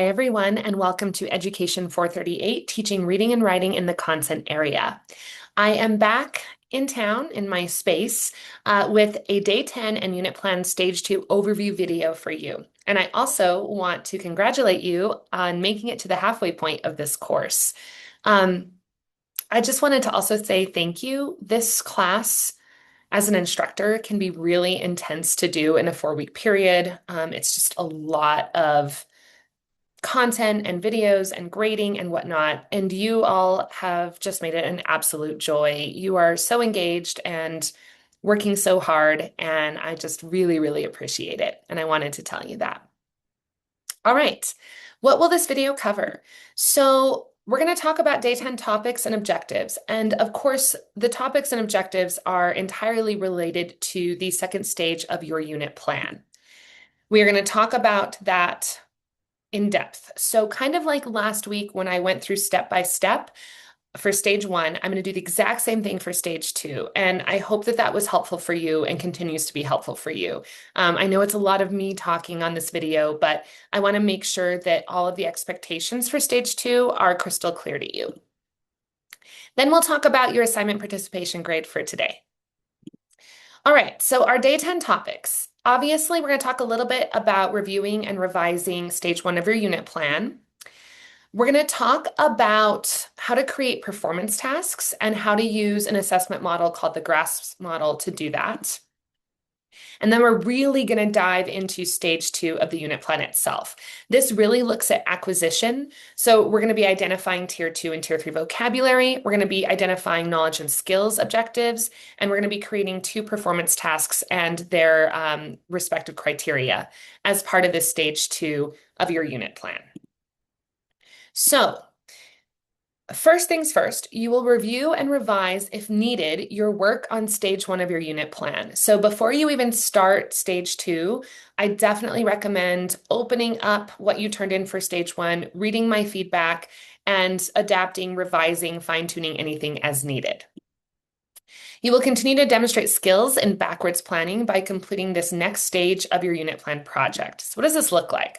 Hi, everyone, and welcome to Education 438, teaching reading and writing in the content area. I am back in town in my space with a Day 10 and Unit Plan Stage 2 overview video for you. And I also want to congratulate you on making it to the halfway point of this course. Um, I just wanted to also say thank you. This class, as an instructor, can be really intense to do in a 4-week period. It's just a lot of content and videos and grading and whatnot. And you all have just made it an absolute joy. You are so engaged and working so hard, and I just really, really appreciate it. And I wanted to tell you that. All right, what will this video cover? So we're going to talk about Day 10 topics and objectives. And of course, the topics and objectives are entirely related to the second stage of your unit plan. We are going to talk about that in depth. So kind of like last week when I went through step by step for stage 1, I'm going to do the exact same thing for stage 2. And I hope that that was helpful for you and continues to be helpful for you. I know it's a lot of me talking on this video, but I want to make sure that all of the expectations for stage 2 are crystal clear to you. Then we'll talk about your assignment participation grade for today. All right, so our Day 10 topics. Obviously, we're going to talk a little bit about reviewing and revising stage 1 of your unit plan. We're going to talk about how to create performance tasks and how to use an assessment model called the GRASP model to do that. And then we're really going to dive into stage 2 of the unit plan itself. This really looks at acquisition. So we're going to be identifying tier 2 and tier 3 vocabulary. We're going to be identifying knowledge and skills objectives, and we're going to be creating 2 performance tasks and their respective criteria as part of this stage 2 of your unit plan. So first things first, you will review and revise, if needed, your work on stage 1 of your unit plan. So before you even start stage 2, I definitely recommend opening up what you turned in for stage 1, reading my feedback, and adapting, revising, fine-tuning anything as needed. You will continue to demonstrate skills in backwards planning by completing this next stage of your unit plan project. So what does this look like?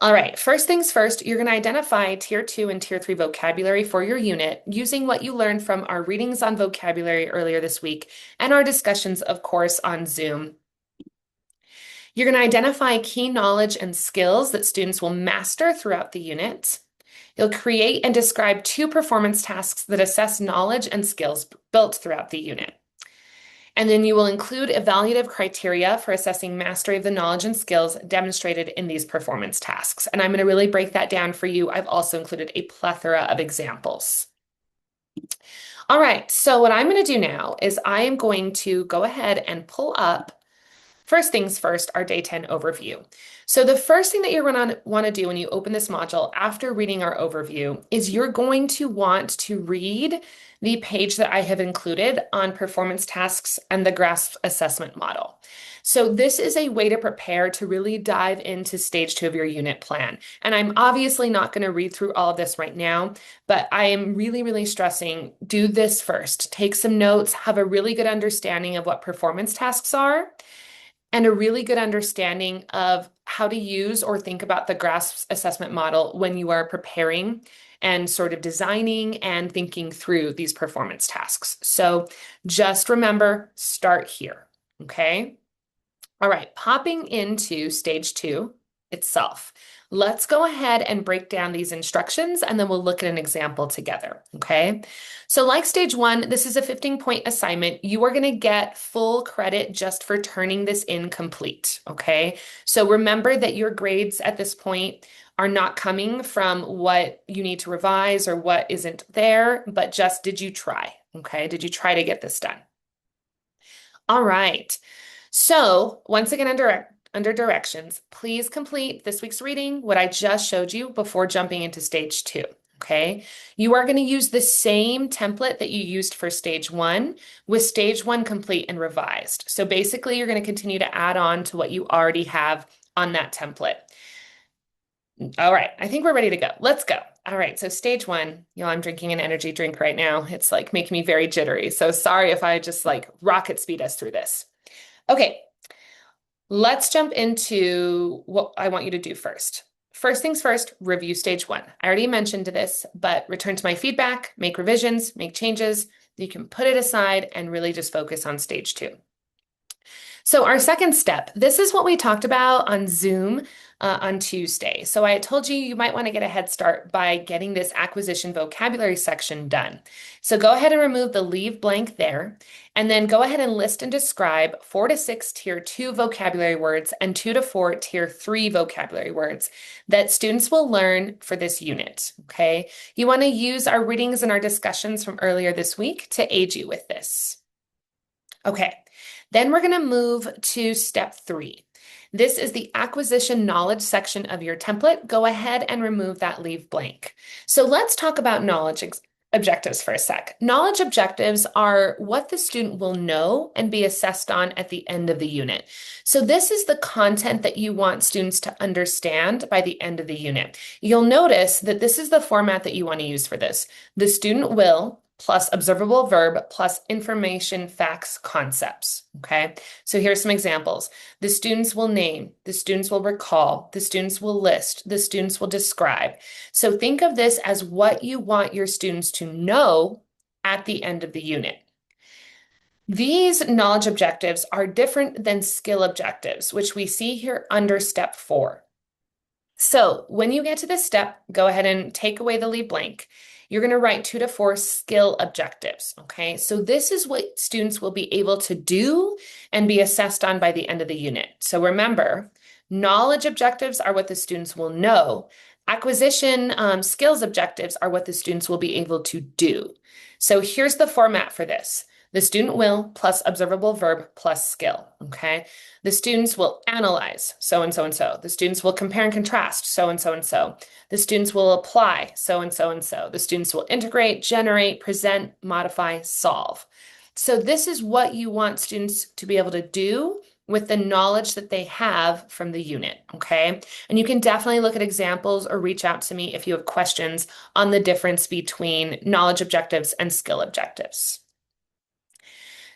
All right, first things first, you're going to identify tier 2 and tier 3 vocabulary for your unit using what you learned from our readings on vocabulary earlier this week and our discussions, of course, on Zoom. You're going to identify key knowledge and skills that students will master throughout the unit. You'll create and describe 2 performance tasks that assess knowledge and skills built throughout the unit. And then you will include evaluative criteria for assessing mastery of the knowledge and skills demonstrated in these performance tasks. And I'm going to really break that down for you. I've also included a plethora of examples. All right, so what I'm going to do now is I am going to go ahead and pull up, first things first, our Day 10 overview. So the first thing that you're going to want to do when you open this module after reading our overview is you're going to want to read the page that I have included on performance tasks and the GRASP assessment model. So this is a way to prepare to really dive into stage 2 of your unit plan. And I'm obviously not going to read through all of this right now, but I am really, really stressing, do this first. Take some notes, have a really good understanding of what performance tasks are, and a really good understanding of how to use or think about the GRASP assessment model when you are preparing and sort of designing and thinking through these performance tasks. So just remember, start here, okay? All right, popping into stage 2 itself. Let's go ahead and break down these instructions and then we'll look at an example together, okay? So like stage 1, this is a 15-point assignment. You are gonna get full credit just for turning this in complete, okay? So remember that your grades at this point are not coming from what you need to revise or what isn't there, but just did you try, okay? Did you try to get this done? All right, so once again, under directions, please complete this week's reading, what I just showed you before jumping into stage 2, okay? You are gonna use the same template that you used for stage 1 with stage 1 complete and revised. So basically, you're gonna continue to add on to what you already have on that template. All right, I think we're ready to go. Let's go. All right, so stage 1, I'm drinking an energy drink right now. It's like making me very jittery. So sorry if I just like rocket speed us through this. Okay, let's jump into what I want you to do first. first things first, review stage one. I already mentioned this, but return to my feedback, make revisions, make changes. You can put it aside and really just focus on stage two. So our second step, this is what we talked about on Zoom on Tuesday. So I told you you might want to get a head start by getting this acquisition vocabulary section done. So go ahead and remove the leave blank there, and then go ahead and list and describe 4 to 6 tier 2 vocabulary words and 2 to 4 tier 3 vocabulary words that students will learn for this unit, okay? You want to use our readings and our discussions from earlier this week to aid you with this. Okay. Then we're going to move to step 3. This is the acquisition knowledge section of your template. Go ahead and remove that leave blank. So let's talk about knowledge objectives for a sec. Knowledge objectives are what the student will know and be assessed on at the end of the unit. So this is the content that you want students to understand by the end of the unit. You'll notice that this is the format that you want to use for this. The student will plus observable verb plus information, facts, concepts, okay? So here's some examples. The students will name, the students will recall, the students will list, the students will describe. So think of this as what you want your students to know at the end of the unit. These knowledge objectives are different than skill objectives, which we see here under step 4. So when you get to this step, go ahead and take away the leave blank. You're going to write 2 to 4 skill objectives, okay? So this is what students will be able to do and be assessed on by the end of the unit. So remember, knowledge objectives are what the students will know. Acquisition skills objectives are what the students will be able to do. So here's the format for this. The student will plus observable verb plus skill, okay? The students will analyze, so and so and so. The students will compare and contrast, so and so and so. The students will apply, so and so and so. The students will integrate, generate, present, modify, solve. So this is what you want students to be able to do with the knowledge that they have from the unit, okay? And you can definitely look at examples or reach out to me if you have questions on the difference between knowledge objectives and skill objectives.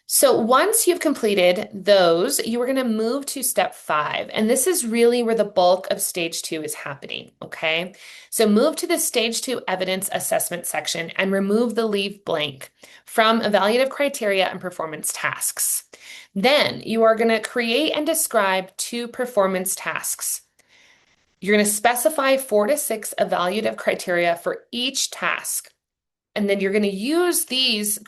So once you've completed those, you are going to move to step 5. And this is really where the bulk of stage 2 is happening, okay? So move to the stage 2 evidence assessment section and remove the leave blank from evaluative criteria and performance tasks. Then you are going to create and describe 2 performance tasks. You're going to specify 4 to 6 evaluative criteria for each task. And then you're going to use this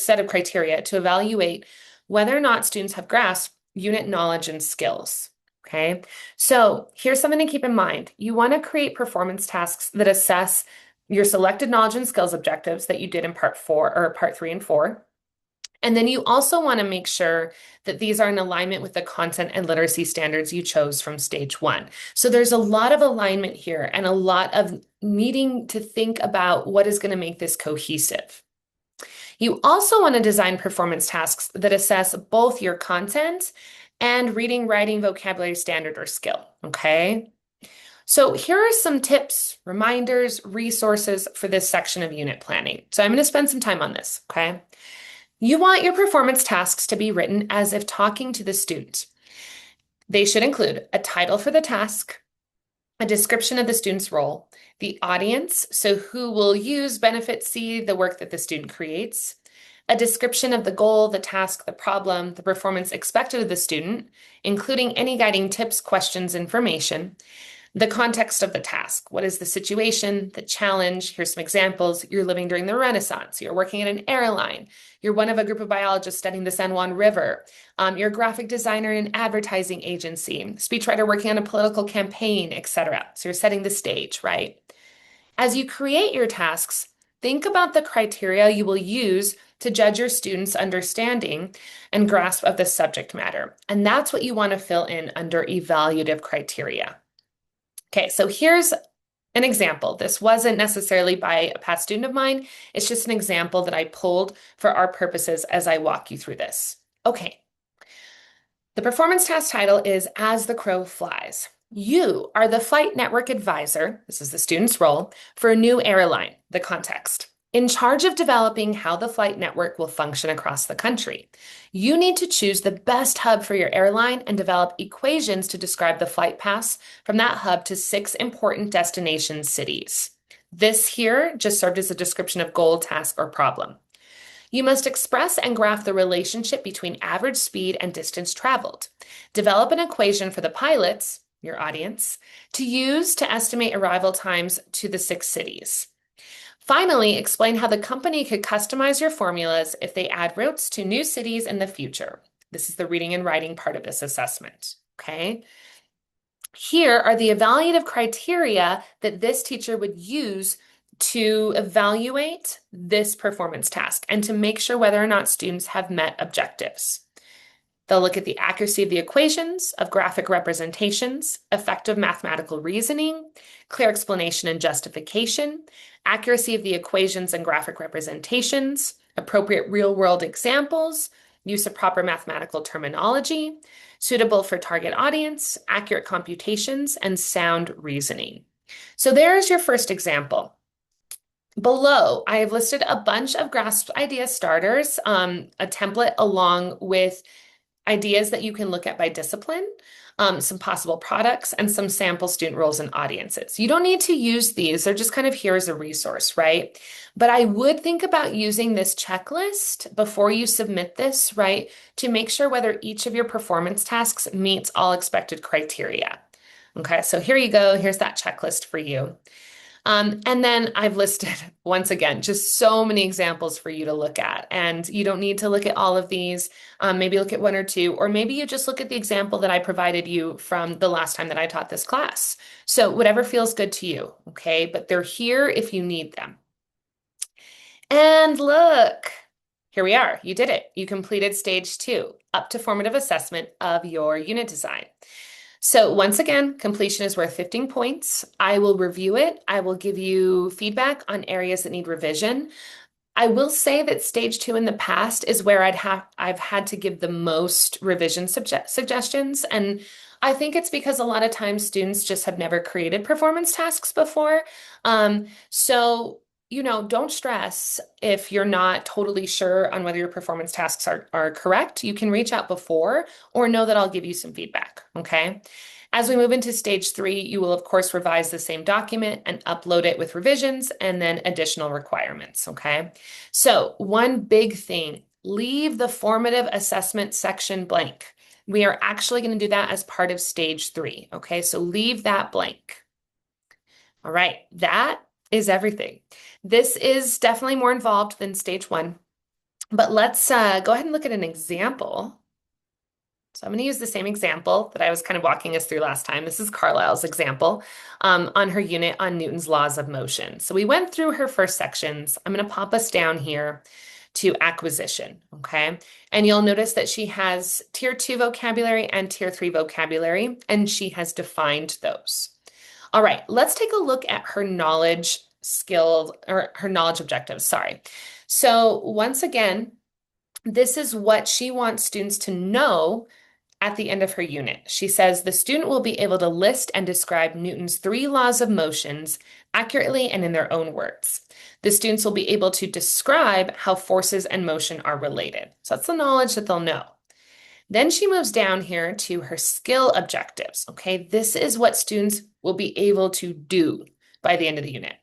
set of criteria to evaluate whether or not students have grasped unit knowledge and skills, okay? So here's something to keep in mind. You want to create performance tasks that assess your selected knowledge and skills objectives that you did in part 4 or part 3 and 4. And then you also want to make sure that these are in alignment with the content and literacy standards you chose from stage 1. So there's a lot of alignment here and a lot of needing to think about what is going to make this cohesive. You also want to design performance tasks that assess both your content and reading, writing, vocabulary standard or skill, okay? So here are some tips, reminders, resources for this section of unit planning. So I'm going to spend some time on this, okay? You want your performance tasks to be written as if talking to the student. They should include a title for the task, a description of the student's role, the audience, so who will use, benefit, see the work that the student creates, a description of the goal, the task, the problem, the performance expected of the student, including any guiding tips, questions, information, the context of the task. What is the situation, the challenge? Here's some examples. You're living during the Renaissance. You're working at an airline. You're one of a group of biologists studying the San Juan River. You're a graphic designer in an advertising agency, speechwriter working on a political campaign, etc. So you're setting the stage, right? As you create your tasks, think about the criteria you will use to judge your students' understanding and grasp of the subject matter. And that's what you want to fill in under evaluative criteria. Okay, so here's an example. This wasn't necessarily by a past student of mine. It's just an example that I pulled for our purposes as I walk you through this. Okay, the performance task title is As the Crow Flies. You are the flight network advisor, this is the student's role, for a new airline, the context. in charge of developing how the flight network will function across the country. You need to choose the best hub for your airline and develop equations to describe the flight paths from that hub to 6 important destination cities. This here just served as a description of goal, task, or problem. You must express and graph the relationship between average speed and distance traveled. Develop an equation for the pilots, your audience, to use to estimate arrival times to the 6 cities. Finally, explain how the company could customize your formulas if they add routes to new cities in the future. This is the reading and writing part of this assessment, okay? Here are the evaluative criteria that this teacher would use to evaluate this performance task and to make sure whether or not students have met objectives. They'll look at the accuracy of the equations, of graphic representations, effective mathematical reasoning, clear explanation and justification, accuracy of the equations and graphic representations, appropriate real-world examples, use of proper mathematical terminology, suitable for target audience, accurate computations, and sound reasoning. So there's your first example. Below, I have listed a bunch of grasp idea starters, a template along with ideas that you can look at by discipline, some possible products, and some sample student roles and audiences. You don't need to use these. They're just kind of here as a resource, right? But I would think about using this checklist before you submit this, right? To make sure whether each of your performance tasks meets all expected criteria. Okay, so here you go. Here's that checklist for you. And then I've listed, once again, just so many examples for you to look at. And you don't need to look at all of these. Maybe look at one or two, or maybe you just look at the example that I provided you from the last time that I taught this class. So whatever feels good to you, okay? But they're here if you need them. And look, here we are. You did it. You completed stage 2, up to formative assessment of your unit design. So once again, completion is worth 15 points. I will review it. I will give you feedback on areas that need revision. I will say that stage 2 in the past is where I've had to give the most revision suggestions. And I think it's because a lot of times students just have never created performance tasks before. So don't stress if you're not totally sure on whether your performance tasks are correct. You can reach out before or know that I'll give you some feedback, okay? As we move into stage 3, you will, of course, revise the same document and upload it with revisions and then additional requirements, okay? So one big thing, leave the formative assessment section blank. We are actually going to do that as part of stage 3, okay? So leave that blank. All right, that is everything. This is definitely more involved than stage 1, but let's go ahead and look at an example. So I'm going to use the same example that I was kind of walking us through last time. This is Carlisle's example on her unit on Newton's laws of motion. So we went through her first sections. I'm going to pop us down here to acquisition, okay? And you'll notice that she has tier 2 vocabulary and tier 3 vocabulary, and she has defined those. All right, let's take a look at her knowledge skill or her knowledge objectives, sorry. So once again, this is what she wants students to know at the end of her unit. She says the student will be able to list and describe Newton's 3 laws of motions accurately and in their own words. The students will be able to describe how forces and motion are related. So that's the knowledge that they'll know. Then she moves down here to her skill objectives, okay? This is what students will be able to do by the end of the unit.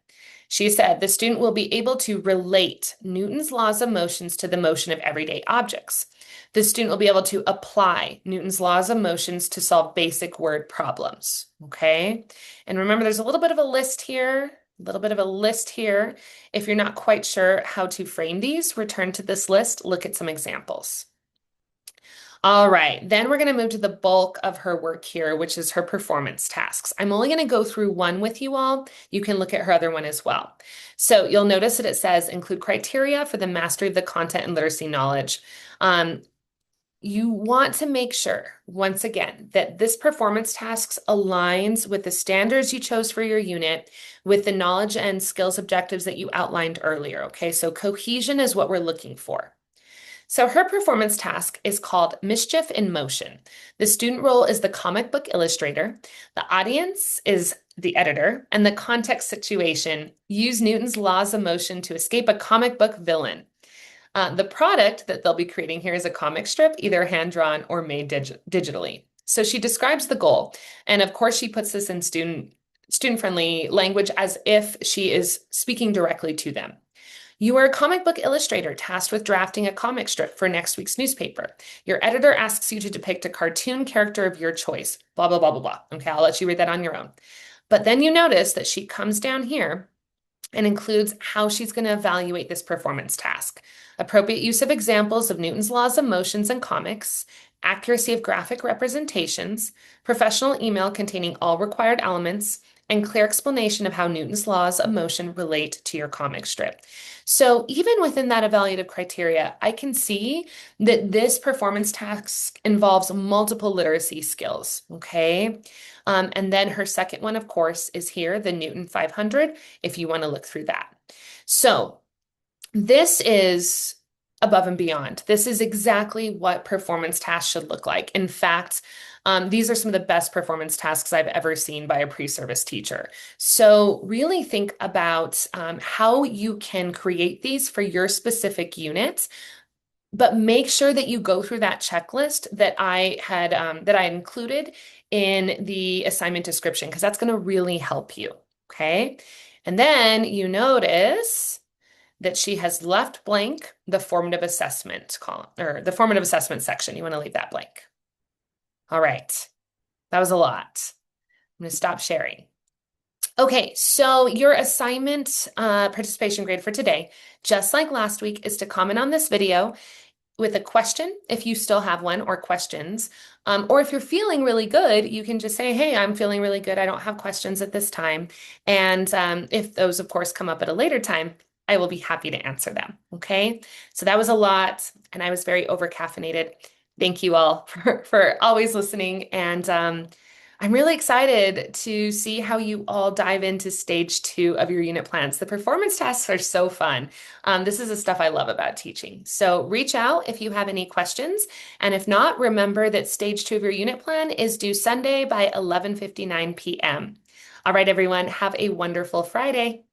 She said the student will be able to relate Newton's laws of motions to the motion of everyday objects. The student will be able to apply Newton's laws of motions to solve basic word problems, okay? And remember, there's a little bit of a list here, If you're not quite sure how to frame these, return to this list, look at some examples. All right, then we're going to move to the bulk of her work here, which is her performance tasks. I'm only going to go through one with you all. You can look at her other one as well. So you'll notice that it says include criteria for the mastery of the content and literacy knowledge. You want to make sure, once again, that this performance tasks aligns with the standards you chose for your unit, with the knowledge and skills objectives that you outlined earlier, okay? So cohesion is what we're looking for. So her performance task is called Mischief in Motion. The student role is the comic book illustrator. The audience is the editor, and the context situation use Newton's laws of motion to escape a comic book villain. The product that they'll be creating here is a comic strip, either hand-drawn or made digitally. So she describes the goal. And of course, she puts this in student-friendly language as if she is speaking directly to them. You are a comic book illustrator tasked with drafting a comic strip for next week's newspaper. Your editor asks you to depict a cartoon character of your choice. Blah, blah, blah, blah, blah. Okay, I'll let you read that on your own. But then you notice that she comes down here and includes how she's going to evaluate this performance task. Appropriate use of examples of Newton's laws of motions and comics, accuracy of graphic representations, professional email containing all required elements, and clear explanation of how Newton's laws of motion relate to your comic strip. So even within that evaluative criteria, I can see that this performance task involves multiple literacy skills, okay? And then her second one, of course, is here, the Newton 500, if you want to look through that. So this is above and beyond. This is exactly what performance tasks should look like. In fact, these are some of the best performance tasks I've ever seen by a pre-service teacher. So really think about how you can create these for your specific units, but make sure that you go through that checklist that I had that I included in the assignment description, because that's going to really help you. Okay. And then you notice that she has left blank the formative assessment column, or the formative assessment section. You want to leave that blank. All right. That was a lot. I'm going to stop sharing. Okay, so your assignment participation grade for today, just like last week, is to comment on this video with a question, if you still have one, or questions. Or if you're feeling really good, you can just say, hey, I'm feeling really good. I don't have questions at this time. And if those, of course, come up at a later time, I will be happy to answer them. Okay, so that was a lot, and I was very over-caffeinated. Thank you all for always listening. And I'm really excited to see how you all dive into stage 2 of your unit plans. The performance tasks are so fun. This is the stuff I love about teaching. So reach out if you have any questions. And if not, remember that stage 2 of your unit plan is due Sunday by 11:59 p.m. All right, everyone, have a wonderful Friday.